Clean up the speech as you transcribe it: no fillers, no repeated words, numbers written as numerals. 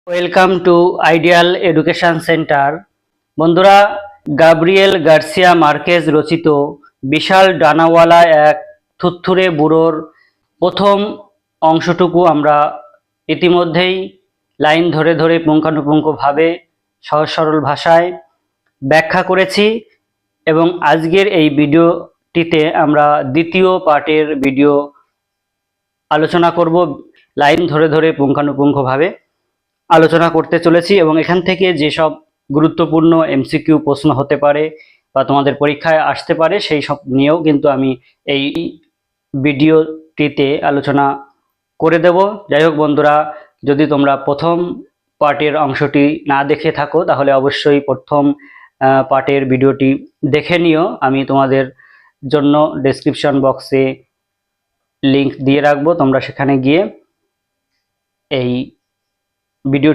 Welcome to ideal education centre. বন্ধুরা, Gabriel Garcia Marquez রচিত বিশাল ডানাওয়ালা এক থুরথুরে বুড়োর প্রথম অংশটুকু আমরা ইতিমধ্যেই লাইন ধরে ধরে পুঙ্খানুপুঙ্খভাবে সহজ সরল ভাষায় ব্যাখ্যা করেছি এবং আজকের এই ভিডিওটিতে আমরা দ্বিতীয় পার্টের ভিডিও আলোচনা করব। লাইন ধরে ধরে পুঙ্খানুপুঙ্খভাবে আলোচনা করতে চলেছি এবং এখান থেকে যেসব গুরুত্বপূর্ণ এমসিকিউ প্রশ্ন হতে পারে বা তোমাদের পরীক্ষায় আসতে পারে সেই সব নিয়েও কিন্তু আমি এই ভিডিওটিতে আলোচনা করে দেব। যাই হোক বন্ধুরা, যদি তোমরা প্রথম পার্টের অংশটি না দেখে থাকো তাহলে অবশ্যই প্রথম পার্টের ভিডিওটি দেখে নিও। আমি তোমাদের জন্য ডেসক্রিপশন বক্সে লিংক দিয়ে রাখবো, তোমরা সেখানে গিয়ে এই ভিডিও